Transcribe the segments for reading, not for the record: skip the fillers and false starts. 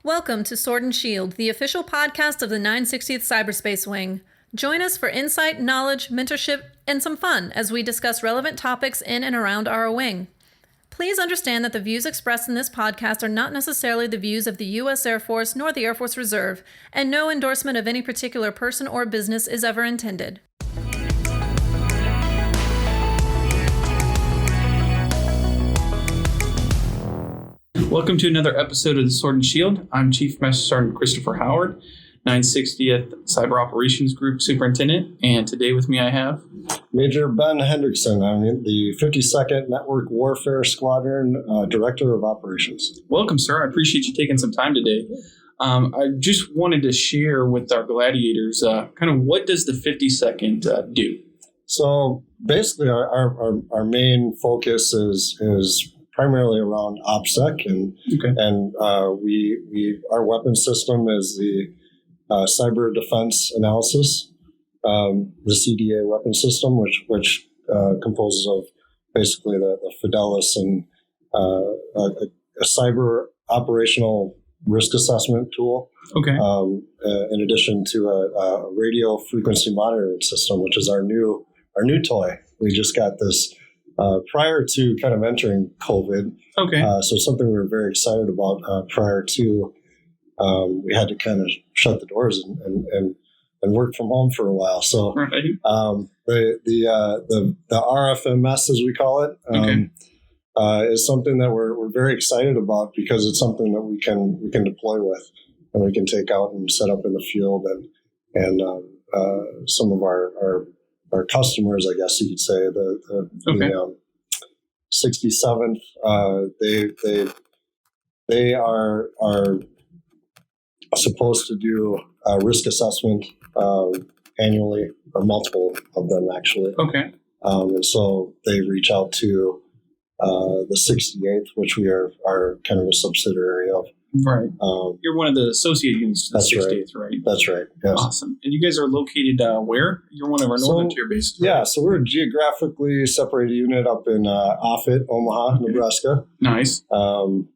Welcome to Sword and Shield, the official podcast of the 960th Cyberspace Wing. Join us for insight, knowledge, mentorship, and some fun as we discuss relevant topics in and around our wing. Please understand that the views expressed in this podcast are not necessarily the views of the U.S. Air Force nor the Air Force Reserve, and no endorsement of any particular person or business is ever intended. Welcome to another episode of the Sword and Shield. I'm Chief Master Sergeant Christopher Howard, 960th Cyber Operations Group Superintendent, and today with me I have Major Ben Hendrickson. I'm the 52nd Network Warfare Squadron Director of Operations. Welcome, sir. I appreciate you taking some time today. I just wanted to share with our gladiators kind of what does the 52nd do? So basically, our main focus is primarily around OPSEC, and our weapon system is the Cyber Defense Analysis, the CDA weapon system, which composes of basically the Fidelis and a cyber operational risk assessment tool. Okay. In addition to a radio frequency monitoring system, which is our new toy. We just got this prior to kind of entering COVID. Okay. So something we were very excited about prior to we had to kind of shut the doors and work from home for a while. So right. the RFMS, as we call it, is something that we're very excited about because it's something that we can deploy with and we can take out and set up in the field and some of our customers, I guess you could say, the 67th, they are supposed to do a risk assessment annually, or multiple of them actually. Okay. And so they reach out to the 68th, which we are kind of a subsidiary of. Right. You're one of the associate units to the 68th, right? That's right. Yes. Awesome. And you guys are located where? You're one of our northern tier bases. Right? Yeah, so we're a geographically separated unit up in Offutt, Omaha, Nebraska. Nice.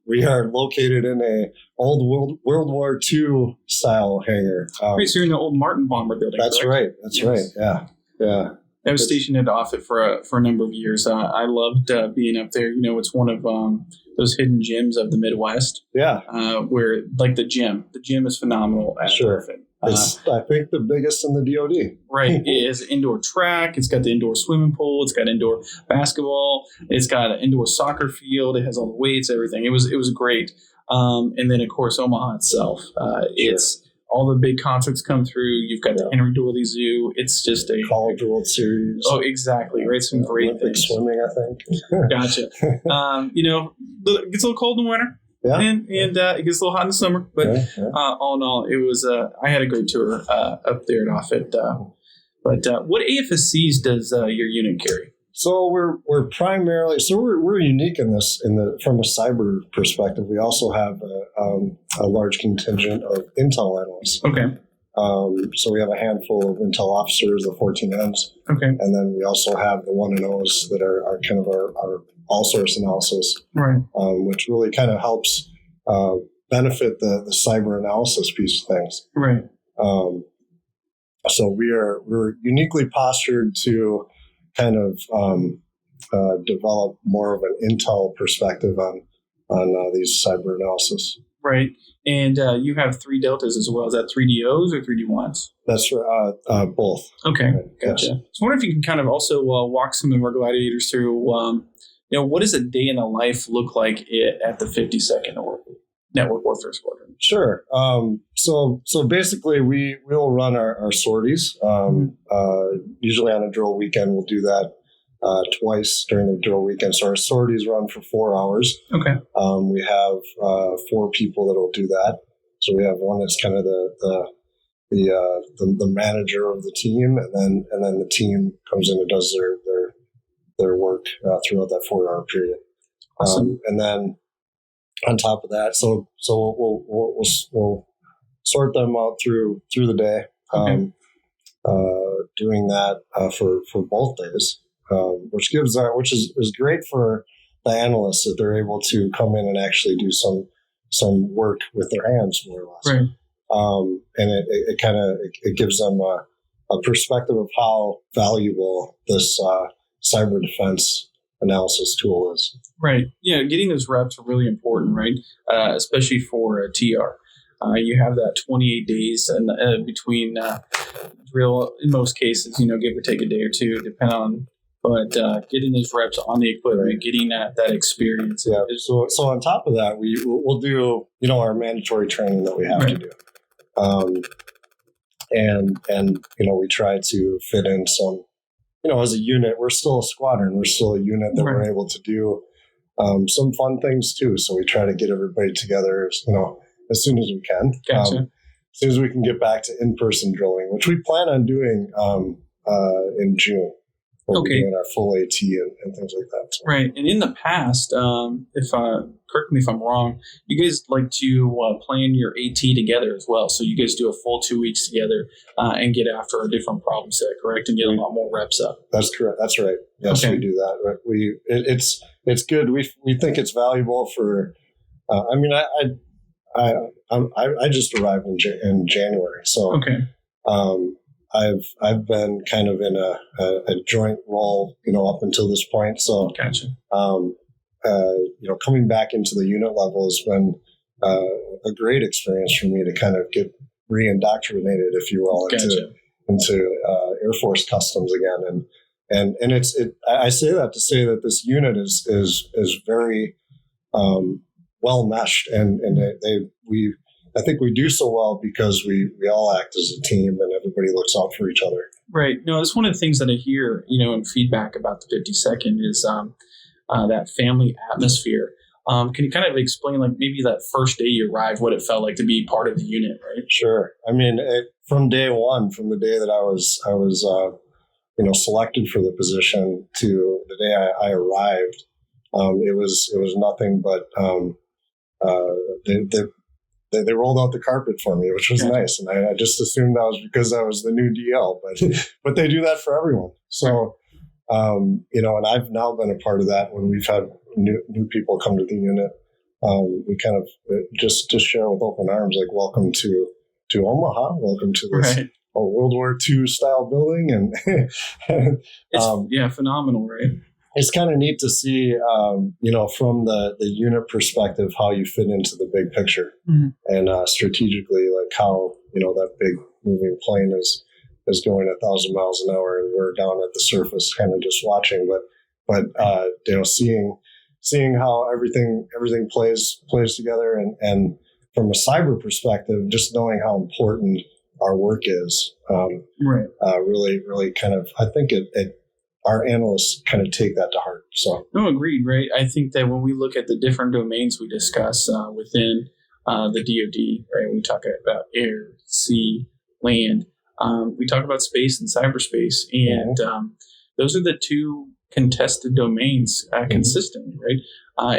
We are located in a old World War II style hangar. Right, so you're in the old Martin bomber building. That's correct? right. That's right. Yeah. I was stationed at Offutt for a number of years. I loved being up there. You know, it's one of those hidden gems of the Midwest. Yeah. Where, like the gym is phenomenal at Offutt. It's, I think, the biggest in the DoD. Right. It has an indoor track. It's got the indoor swimming pool. It's got indoor basketball. It's got an indoor soccer field. It has all the weights, everything. It was great. And then, of course, Omaha itself. It's all the big concerts come through. You've got the Henry Doorly Zoo. It's just a College World Series. Oh, exactly. Right. Some great Olympic things. Swimming, I think. Gotcha. It gets a little cold in the winter. Yeah. And it gets a little hot in the summer. But all in all, it was I had a great tour up there at Offutt. But what AFSCs does your unit carry? So we're primarily we're unique in this from a cyber perspective. We also have a large contingent of intel analysts. Okay. So we have a handful of intel officers, the 14Ns. Okay. And then we also have the 1 and O's that are kind of our all source analysis, right? Which really kind of helps benefit the cyber analysis piece of things, right? So we're uniquely postured to kind of develop more of an intel perspective on these cyber analysis. Right. And you have 3 deltas as well. Is that 3DOs or 3D1s? That's both. Okay. Yes. Gotcha. So I wonder if you can kind of also walk some of our gladiators through, what does a day in the life look like at the 52nd or Network Warfare Squadron? Sure. So basically we'll run our sorties. Usually on a drill weekend, we'll do that twice during the drill weekend. So our sorties run for 4 hours. Okay. We have 4 people that will do that. So we have one that's kind of the manager of the team, and then the team comes in and does their work throughout that 4-hour period. Awesome. And then on top of that, so we'll sort them out through the day. Okay. Doing that for both days. Which is great for the analysts that they're able to come in and actually do some some work with their hands, more or less. Right. And it gives them a perspective of how valuable this cyber defense analysis tool is. Right. Yeah, getting those reps are really important, right? Especially for a TR. You have that 28 days and between drill, in most cases, give or take a day or two, depending on. But getting those reps on the equipment, getting that experience. Yeah. So on top of that, we'll do our mandatory training that we have to do, and we try to fit in some. As a unit, we're still a squadron. We're still a unit that we're able to do some fun things too. So we try to get everybody together, as soon as we can. Gotcha. As soon as we can get back to in-person drilling, which we plan on doing in June. We'll be doing our full AT and things like that. So. Right. And in the past, correct me if I'm wrong, you guys like to plan your AT together as well. So you guys do a full 2 weeks together and get after a different problem set, correct? And get a lot more reps up. That's correct. That's right. Yes, we do that. It's good. We think it's valuable for. I just arrived in January, so I've been kind of in a joint role, up until this point. So, gotcha. Coming back into the unit level has been a great experience for me to kind of get re-indoctrinated, if you will, into Air Force customs again. And I say that to say that this unit is very well meshed, and I think we do so well because we all act as a team and everybody looks out for each other. Right. No, that's one of the things that I hear, in feedback about the 52nd is that family atmosphere. Can you kind of explain, like maybe that first day you arrived, what it felt like to be part of the unit, right? Sure. I mean, from day one, from the day that I was selected for the position to the day I arrived, it was nothing but they rolled out the carpet for me, which was nice. And I just assumed that was because I was the new DL, but they do that for everyone. So, and I've now been a part of that when we've had new people come to the unit. We kind of just share with open arms, like, welcome to Omaha, welcome to this World War II style building. And it's phenomenal, right? It's kind of neat to see, from the unit perspective, how you fit into the big picture, and strategically, like how that big moving plane is going 1,000 miles an hour, and we're down at the surface, kind of just watching. But seeing how everything plays together, and from a cyber perspective, just knowing how important our work is, really, really kind of, I think it our analysts kind of take that to heart. So, no, agreed, right? I think that when we look at the different domains we discuss within the DoD, right, we talk about air, sea, land, we talk about space and cyberspace, and those are the two contested domains consistently, right?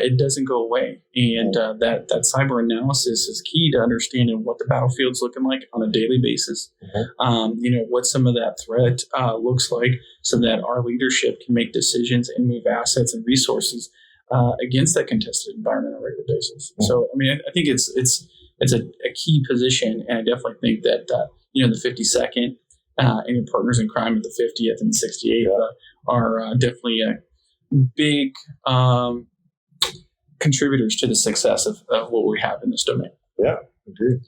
It doesn't go away, and that cyber analysis is key to understanding what the battlefield's looking like on a daily basis. What some of that threat looks like, so that our leadership can make decisions and move assets and resources against that contested environment on a regular basis. So, I mean, I think it's a key position, and I definitely think that the 52nd and your partners in crime at the 50th and 68th are definitely a big contributors to the success of what we have in this domain. Yeah, agreed.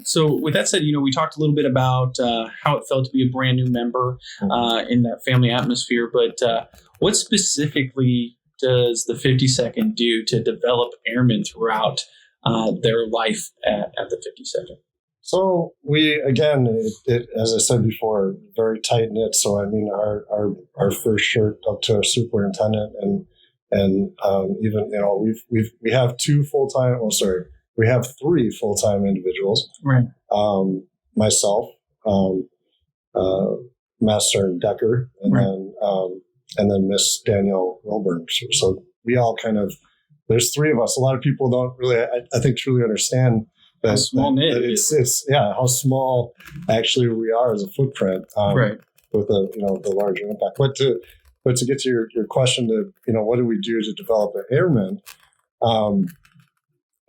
So with that said, we talked a little bit about how it felt to be a brand new member in that family atmosphere, but what specifically does the 52nd do to develop airmen throughout their life at the 52nd? So we, again, it as I said before, very tight knit. So I mean, our first shirt up to our superintendent, and even we have we have 3 full-time individuals. Right. Myself, Master Decker, and then Miss Danielle Wilburn. So we all kind of, there's 3 of us. A lot of people don't really, I think, truly understand that, how small that it's how small actually we are as a footprint, with the larger impact. But to get to your question, what do we do to develop an airman?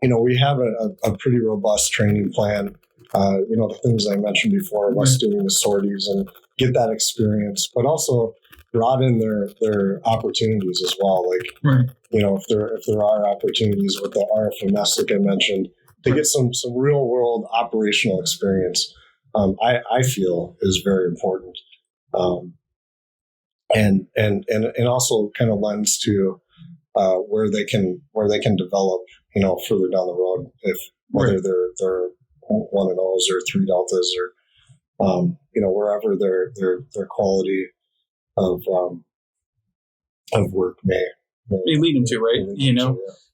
we have a pretty robust training plan. The things I mentioned before, of us doing the sorties and get that experience, but also broaden their opportunities as well. Like, if there are opportunities with the RFMS, like I mentioned, to get some real world operational experience, I feel is very important. And also kind of lends to where they can develop, further down the road, if whether they're 1-0s or 3 deltas or wherever their quality of work may lead them to, right?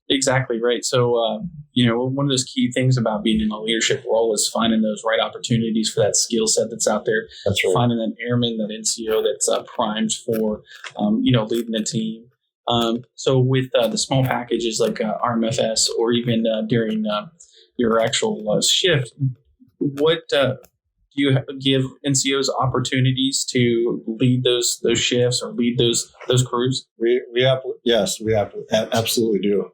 Exactly right. So, one of those key things about being in a leadership role is finding those right opportunities for that skill set that's out there. That's right. Finding that airman, that NCO that's primed for, leading the team. So with the small packages like RMFS or even during your actual shift, what do you give NCOs opportunities to lead those shifts or lead those crews? We absolutely do.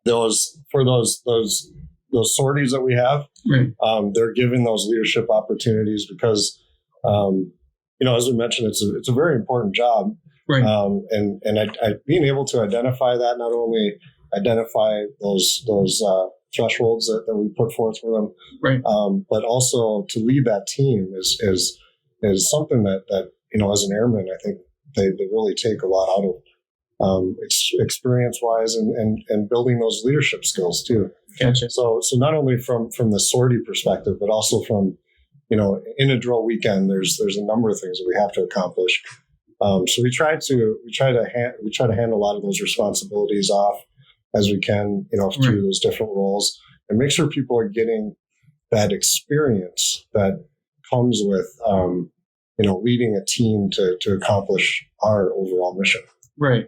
Those sorties that we have, they're given those leadership opportunities because, as we mentioned, it's a very important job. Right. And being able to identify that, not only identify those thresholds that we put forth for them, but also to lead that team is something that as an airman, I think they really take a lot out of experience wise and building those leadership skills too. Gotcha. So not only from the sortie perspective, but also from in a drill weekend, there's a number of things that we have to accomplish. So we try to handle a lot of those responsibilities off as we can, through those different roles, and make sure people are getting that experience that comes with, leading a team to accomplish our overall mission. Right.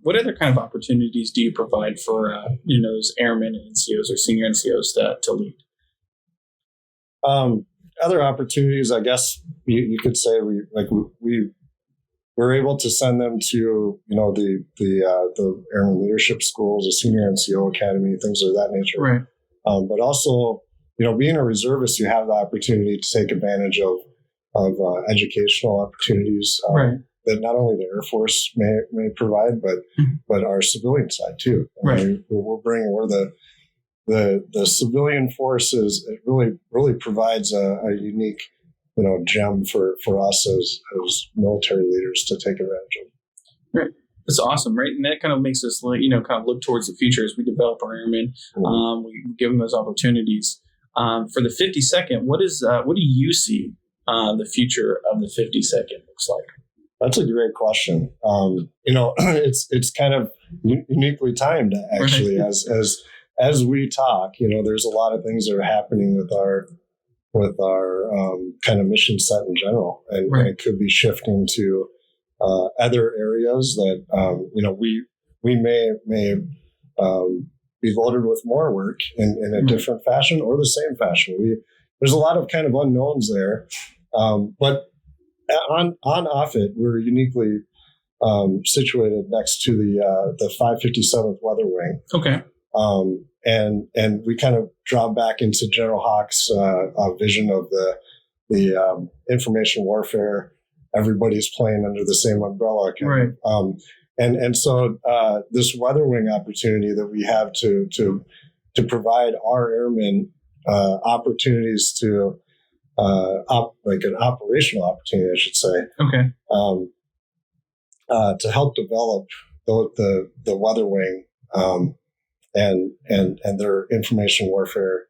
What other kind of opportunities do you provide for, those airmen and NCOs or senior NCOs to lead? Other opportunities, I guess you could say we're able to send them to, the airman leadership schools, the senior NCO academy, things of that nature. Right. But also, being a reservist, you have the opportunity to take advantage of educational opportunities that not only the Air Force may provide, but our civilian side too. Right. We're the civilian force it really provides a unique gem for us as military leaders to take advantage of. Right. That's awesome, right? And that kind of makes us, kind of look towards the future as we develop our airmen. We give them those opportunities. For the 52nd, what do you see the future of the 52nd looks like? That's a great question. It's kind of uniquely timed actually. As we talk, there's a lot of things that are happening with our kind of mission set in general, and it could be shifting to other areas that we may be loaded with more work in a different fashion or the same fashion. There's a lot of kind of unknowns there, but on Offutt, we're uniquely situated next to the 557th Weather Wing. Okay. And we kind of drop back into General Hawk's vision of the information warfare. Everybody's playing under the same umbrella. And so this Weather Wing opportunity that we have to provide our airmen opportunities to like an operational opportunity, I should say. Okay. To help develop the Weather Wing. And their information warfare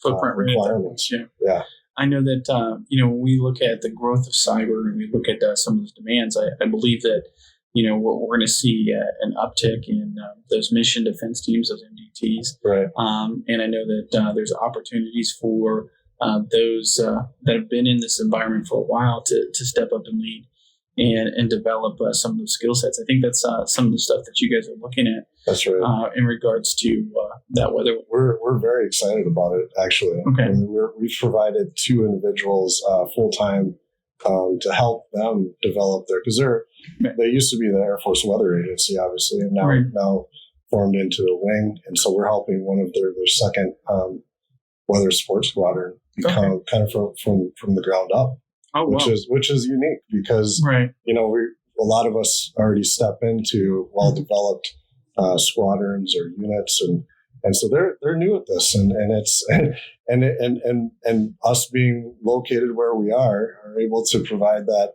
footprint requirements. Yeah. I know that when we look at the growth of cyber and we look at some of those demands, I believe that we're going to see an uptick in those mission defense teams, those MDTs. Right. And I know that there's opportunities for those that have been in this environment for a while to step up and lead and develop some of those skill sets. I think that's some of the stuff that you guys are looking at. That's right. In regards to that weather. We're very excited about it, actually. Okay. I mean, we've provided 2 individuals full-time to help them develop because they used to be the Air Force Weather Agency, obviously, and now formed into a wing, and so we're helping one of their second weather sports squadron become kind of from the ground up. Oh, wow. Which is unique because a lot of us already step into well-developed squadrons or units, and so they're new at this, and it's and us being located where we are able to provide that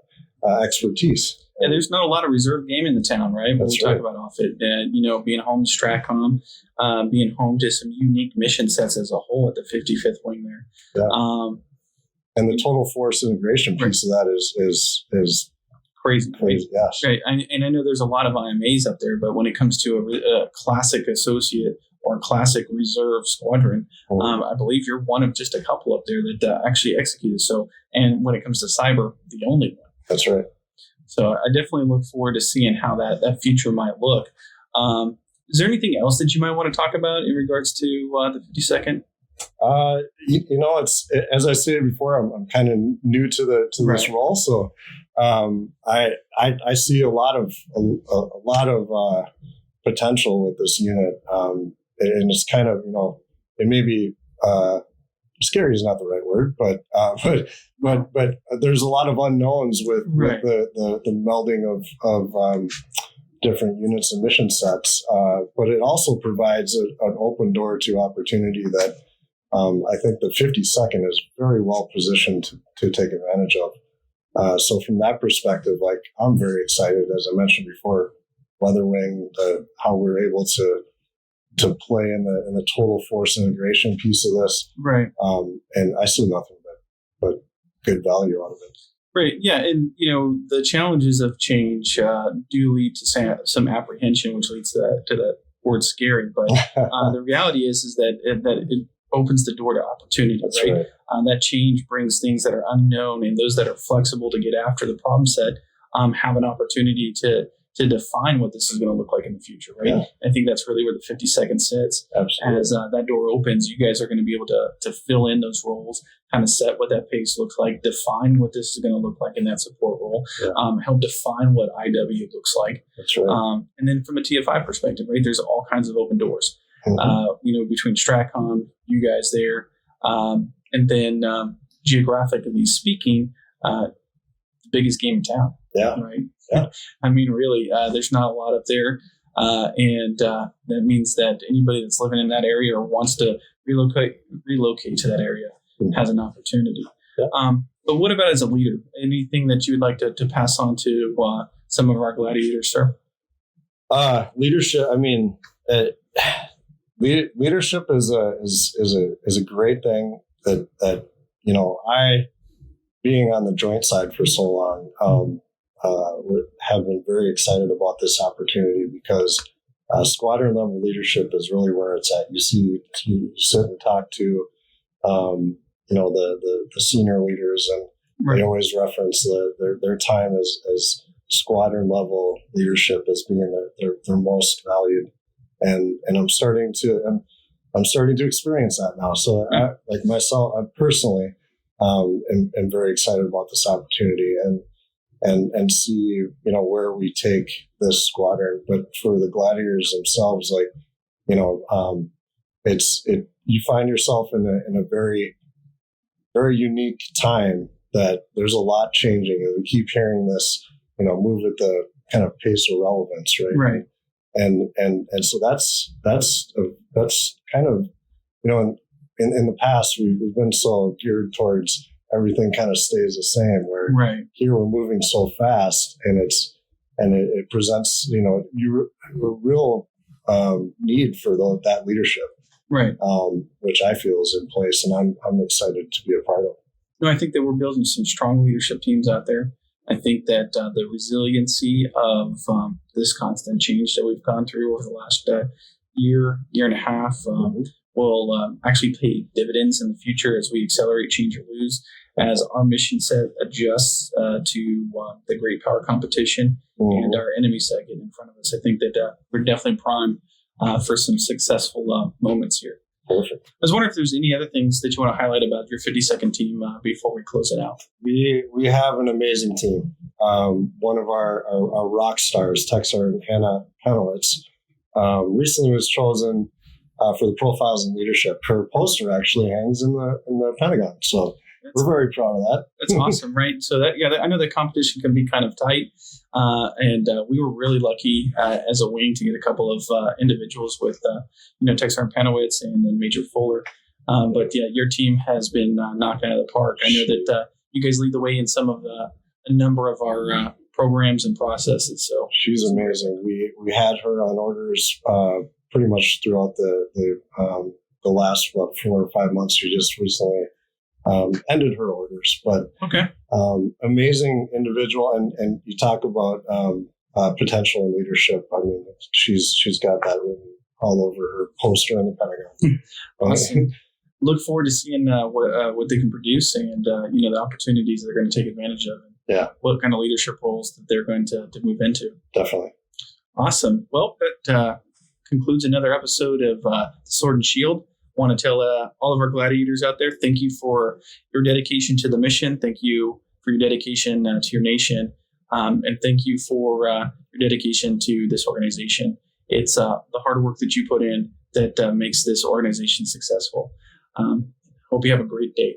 expertise. Yeah, there's not a lot of reserve game in the town, right? When we talk about Offutt, being home to STRATCOM, being home to some unique mission sets as a whole at the 55th Wing there. Yeah. And the total force integration piece of that is crazy. Yes. Right. And I know there's a lot of IMAs up there, but when it comes to a classic associate or classic reserve squadron, I believe you're one of just a couple up there that actually executed. So, and when it comes to cyber, the only one. That's right. So I definitely look forward to seeing how that future might look. Is there anything else that you might want to talk about in regards to the 52nd? It's as I stated before, I'm kind of new to this role, so I see a lot of potential with this unit, and it's kind of it may be scary is not the right word, but there's a lot of unknowns with the melding of different units and mission sets, but it also provides an open door to opportunity that I think the 52nd is very well positioned to take advantage of. So from that perspective, I'm very excited, as I mentioned before, Weather Wing, how we're able to play in the total force integration piece of this. Right. And I see nothing but good value out of it. Right. Yeah. And, the challenges of change do lead to some apprehension, which leads to that word scary. But the reality is that it opens the door to opportunity. That's right. That change brings things that are unknown, and those that are flexible to get after the problem set have an opportunity to define what this is going to look like in the future, right? Yeah. I think that's really where the 52nd sits. Absolutely. As that door opens, you guys are going to be able to fill in those roles, kind of set what that pace looks like, define what this is going to look like in that support role, help define what IW looks like. That's right. And then from a TFI perspective, right, there's all kinds of open doors, between STRATCOM, you guys there, and then geographically speaking, the biggest game in town. Yeah. Right. Yeah. I mean, really, there's not a lot up there. And that means that anybody that's living in that area or wants to relocate to that area has an opportunity. Yeah. But what about as a leader? Anything that you would like to pass on to some of our gladiators, sir? Leadership. I mean, leadership is a great thing that I, being on the joint side for so long, have been very excited about this opportunity because squadron level leadership is really where it's at. You sit and talk to, the senior leaders, and they always reference their time as squadron level leadership as being their most valued. And I'm starting to experience that now. So I personally am very excited about this opportunity and see, where we take this squadron. But for the gladiators themselves, you find yourself in a very, very unique time that there's a lot changing, and we keep hearing this, move at the kind of pace of relevance, right? Right. And so that's kind of, in the past we've been so geared towards everything kind of stays the same, where here we're moving so fast, and it presents, a real need for that leadership, right? Which I feel is in place, and I'm excited to be a part of. No, I think that we're building some strong leadership teams out there. I think that the resiliency of this constant change that we've gone through over the last year and a half will actually pay dividends in the future as we accelerate change or lose, as our mission set adjusts to the great power competition and our enemy set getting in front of us. I think that we're definitely primed for some successful moments here. Perfect. I was wondering if there's any other things that you want to highlight about your 52nd team before we close it out. We have an amazing team. One of our rock stars, Tech Sergeant Hannah Penowitz, recently was chosen for the Profiles in Leadership. Her poster actually hangs in the Pentagon, so we're very proud of that. That's awesome, right? So I know the competition can be kind of tight, and we were really lucky as a wing to get a couple of individuals with, Tech Sergeant Panowitz and then Major Fuller. But yeah, your team has been knocking out of the park. I know that you guys lead the way in some of a number of our programs and processes. So she's amazing. We had her on orders pretty much throughout the last 4 or 5 months. She just recently ended her orders, but amazing individual. And you talk about potential in leadership. I mean, she's got that written all over her poster in the Pentagon. Awesome. Look forward to seeing what they can produce and the opportunities they're going to take advantage of. Yeah. What kind of leadership roles that they're going to move into. Definitely. Awesome. Well, that concludes another episode of Sword and Shield. I want to tell all of our gladiators out there, thank you for your dedication to the mission. Thank you for your dedication to your nation. And thank you for your dedication to this organization. It's the hard work that you put in that makes this organization successful. Hope you have a great day.